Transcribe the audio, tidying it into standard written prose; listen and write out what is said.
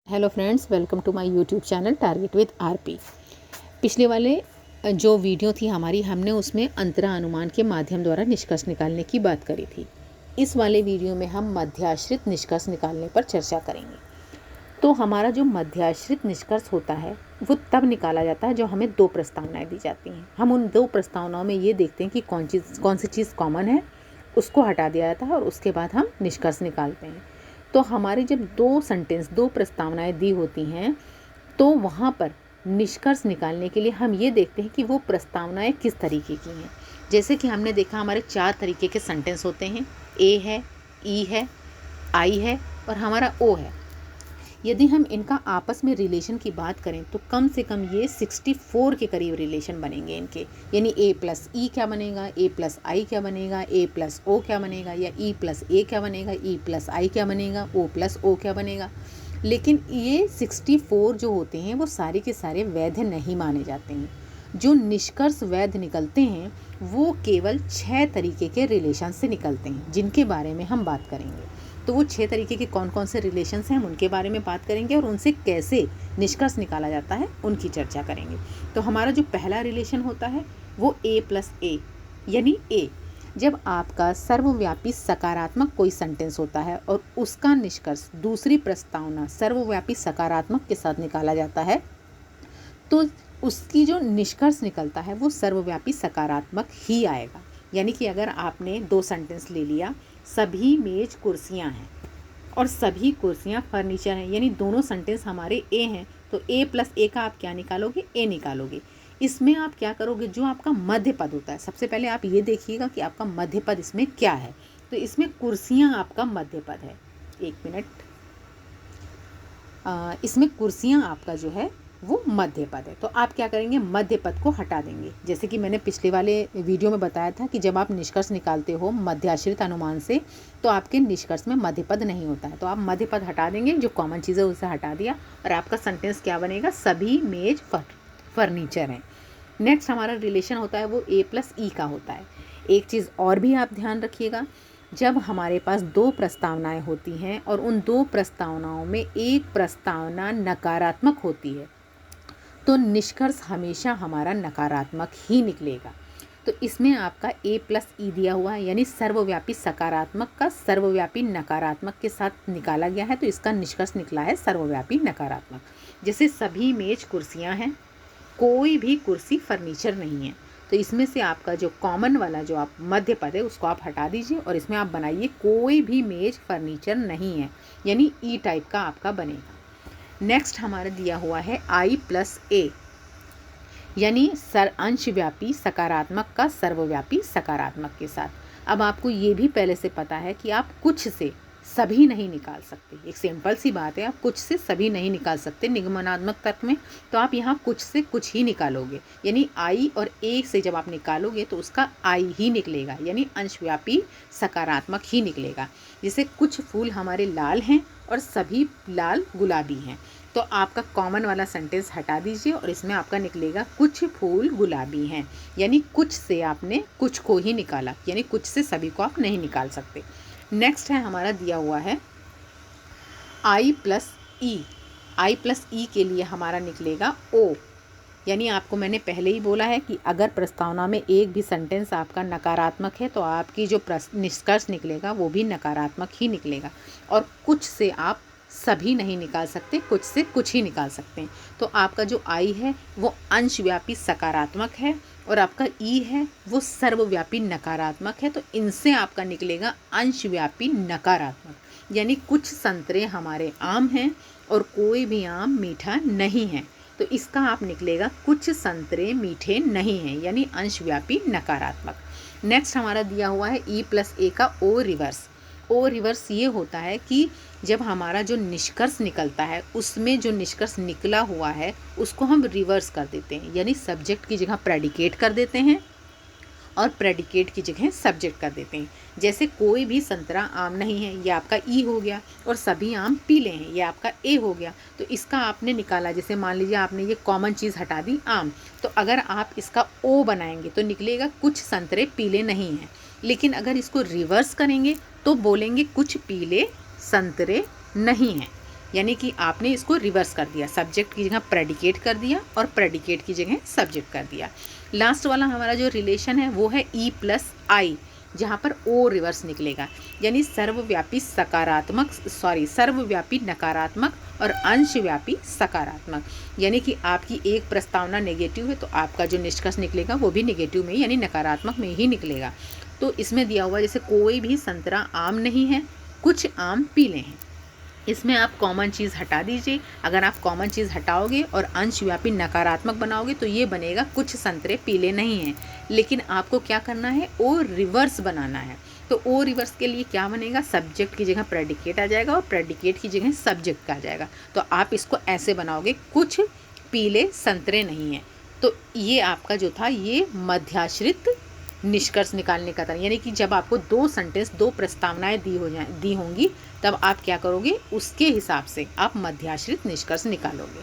Hello friends, welcome to my YouTube channel target with RP. पिछले वाले जो video थी हमारी, हमने उसमें अंतरा अनुमान के माध्यम द्वारा निष्कर्ष निकालने की बात करी थी। इस वाले वीडियो में हम मध्याश्रित निष्कर्ष निकालने पर चर्चा करेंगे। तो हमारा जो मध्याश्रित निष्कर्ष होता है वो तब निकाला जाता है जब हमें दो प्रस्तावनाएं दी जाती हैं। हम उन दो प्रस्तावनाओं में ये देखते हैं कि कौन सी चीज़ कॉमन है, उसको हटा दिया जाता है और उसके बाद हम निष्कर्ष निकालते हैं। तो हमारी जब दो प्रस्तावनाएं दी होती हैं तो वहाँ पर निष्कर्ष निकालने के लिए हम ये देखते हैं कि वो प्रस्तावनाएं किस तरीके की हैं। जैसे कि हमने देखा हमारे 4 तरीके के सेंटेंस होते हैं, ए है, ई है, आई है और हमारा ओ है। यदि हम इनका आपस में रिलेशन की बात करें तो कम से कम ये 64 के करीब रिलेशन बनेंगे इनके। यानी ए प्लस ई क्या बनेगा, ए प्लस आई क्या बनेगा, ए प्लस ओ क्या बनेगा, या ई प्लस ए क्या बनेगा, ई प्लस आई क्या बनेगा, ओ प्लस ओ क्या बनेगा। लेकिन ये 64 जो होते हैं वो सारे के सारे वैध नहीं माने जाते हैं। जो निष्कर्ष वैध निकलते हैं वो केवल 6 तरीके के रिलेशन से निकलते हैं, जिनके बारे में हम बात करेंगे। तो वो 6 तरीके के कौन कौन से रिलेशंस हैं हम उनके बारे में बात करेंगे और उनसे कैसे निष्कर्ष निकाला जाता है उनकी चर्चा करेंगे। तो हमारा जो पहला रिलेशन होता है वो ए प्लस ए, यानी ए जब आपका सर्वव्यापी सकारात्मक कोई सेंटेंस होता है और उसका निष्कर्ष दूसरी प्रस्तावना सर्वव्यापी सकारात्मक के साथ निकाला जाता है तो उसकी जो निष्कर्ष निकलता है वो सर्वव्यापी सकारात्मक ही आएगा। यानी कि अगर आपने 2 सेंटेंस ले लिया, सभी मेज कुर्सियां हैं और सभी कुर्सियां फर्नीचर हैं, यानी दोनों सेंटेंस हमारे ए हैं, तो ए प्लस ए का आप क्या निकालोगे, ए निकालोगे। इसमें आप क्या करोगे, जो आपका मध्य पद होता है, सबसे पहले आप ये देखिएगा कि आपका मध्य पद इसमें क्या है। तो इसमें कुर्सियां आपका मध्य पद है। एक मिनट, इसमें कुर्सियां आपका जो है वो मध्य पद है। तो आप क्या करेंगे, मध्य पद को हटा देंगे। जैसे कि मैंने पिछले वाले वीडियो में बताया था कि जब आप निष्कर्ष निकालते हो मध्याश्रित अनुमान से तो आपके निष्कर्ष में मध्य पद नहीं होता है। तो आप मध्य पद हटा देंगे, जो कॉमन चीज़ है उसे हटा दिया और आपका सेंटेंस क्या बनेगा, सभी मेज फर्नीचर हैं। नेक्स्ट हमारा रिलेशन होता है वो ए प्लस ई का होता है। एक चीज़ और भी आप ध्यान रखिएगा, जब हमारे पास 2 प्रस्तावनाएं होती हैं और उन 2 प्रस्तावनाओं में एक प्रस्तावना नकारात्मक होती है तो निष्कर्ष हमेशा हमारा नकारात्मक ही निकलेगा। तो इसमें आपका ए प्लस ई दिया हुआ है, यानी सर्वव्यापी सकारात्मक का सर्वव्यापी नकारात्मक के साथ निकाला गया है, तो इसका निष्कर्ष निकला है सर्वव्यापी नकारात्मक। जैसे सभी मेज कुर्सियां हैं, कोई भी कुर्सी फर्नीचर नहीं है, तो इसमें से आपका जो कॉमन वाला जो आप मध्य पद है उसको आप हटा दीजिए और इसमें आप बनाइए कोई भी मेज फर्नीचर नहीं है, यानी ई टाइप का आपका बनेगा। नेक्स्ट हमारा दिया हुआ है आई प्लस ए, यानी अंशव्यापी सकारात्मक का सर्वव्यापी सकारात्मक के साथ। अब आपको ये भी पहले से पता है कि आप कुछ से सभी नहीं निकाल सकते। एक सिंपल सी बात है, आप कुछ से सभी नहीं निकाल सकते निगमनात्मक तर्क में। तो आप यहाँ कुछ से कुछ ही निकालोगे, यानी आई और ए से जब आप निकालोगे तो उसका आई ही निकलेगा, यानी अंशव्यापी सकारात्मक ही निकलेगा। जैसे कुछ फूल हमारे लाल हैं और सभी लाल गुलाबी हैं, तो आपका कॉमन वाला सेंटेंस हटा दीजिए और इसमें आपका निकलेगा कुछ फूल गुलाबी हैं, यानी कुछ से आपने कुछ को ही निकाला, यानी कुछ से सभी को आप नहीं निकाल सकते। नेक्स्ट है हमारा दिया हुआ है आई प्लस ई। आई प्लस ई के लिए हमारा निकलेगा ओ, यानी आपको मैंने पहले ही बोला है कि अगर प्रस्तावना में एक भी सेंटेंस आपका नकारात्मक है तो आपकी जो निष्कर्ष निकलेगा वो भी नकारात्मक ही निकलेगा। और कुछ से आप सभी नहीं निकाल सकते, कुछ से कुछ ही निकाल सकते हैं। तो आपका जो आई है वो अंशव्यापी सकारात्मक है और आपका ई है वो सर्वव्यापी नकारात्मक है, तो इनसे आपका निकलेगा अंशव्यापी नकारात्मक। यानी कुछ संतरे हमारे आम हैं और कोई भी आम मीठा नहीं है, तो इसका आप निकलेगा कुछ संतरे मीठे नहीं हैं, यानी अंशव्यापी नकारात्मक। नेक्स्ट हमारा दिया हुआ है ई प्लस ए का ओ रिवर्स। ओ रिवर्स ये होता है कि जब हमारा जो निष्कर्ष निकलता है उसमें जो निष्कर्ष निकला हुआ है उसको हम रिवर्स कर देते हैं, यानी सब्जेक्ट की जगह प्रेडिकेट कर देते हैं और प्रेडिकेट की जगह सब्जेक्ट कर देते हैं। जैसे कोई भी संतरा आम नहीं है, ये आपका ई हो गया, और सभी आम पीले हैं, ये आपका ए हो गया। तो इसका आपने निकाला, जैसे मान लीजिए आपने ये कॉमन चीज़ हटा दी आम, तो अगर आप इसका ओ बनाएंगे तो निकलेगा कुछ संतरे पीले नहीं हैं। लेकिन अगर इसको रिवर्स करेंगे तो बोलेंगे कुछ पीले संतरे नहीं हैं। यानी कि आपने इसको रिवर्स कर दिया, सब्जेक्ट की जगह प्रेडिकेट कर दिया और प्रेडिकेट की जगह सब्जेक्ट कर दिया। लास्ट वाला हमारा जो रिलेशन है वो है ई प्लस आई, जहाँ पर ओ रिवर्स निकलेगा, यानी सर्वव्यापी नकारात्मक और अंशव्यापी सकारात्मक। यानी कि आपकी एक प्रस्तावना नेगेटिव है तो आपका जो निष्कर्ष निकलेगा वो भी नेगेटिव में यानी नकारात्मक में ही निकलेगा। तो इसमें दिया हुआ जैसे कोई भी संतरा आम नहीं है, कुछ आम पीले हैं, इसमें आप कॉमन चीज़ हटा दीजिए। अगर आप कॉमन चीज़ हटाओगे और अंशव्यापी नकारात्मक बनाओगे तो ये बनेगा कुछ संतरे पीले नहीं हैं। लेकिन आपको क्या करना है, ओ रिवर्स बनाना है। तो ओ रिवर्स के लिए क्या बनेगा, सब्जेक्ट की जगह प्रेडिकेट आ जाएगा और प्रेडिकेट की जगह सब्जेक्ट का आ जाएगा। तो आप इसको ऐसे बनाओगे, कुछ पीले संतरे नहीं हैं। तो ये आपका जो था ये मध्याश्रित निष्कर्ष निकालने का था। यानी कि जब आपको दो सेंटेंस, दो प्रस्तावनाएं दी होंगी, तब आप क्या करोगे, उसके हिसाब से आप मध्याश्रित निष्कर्ष निकालोगे।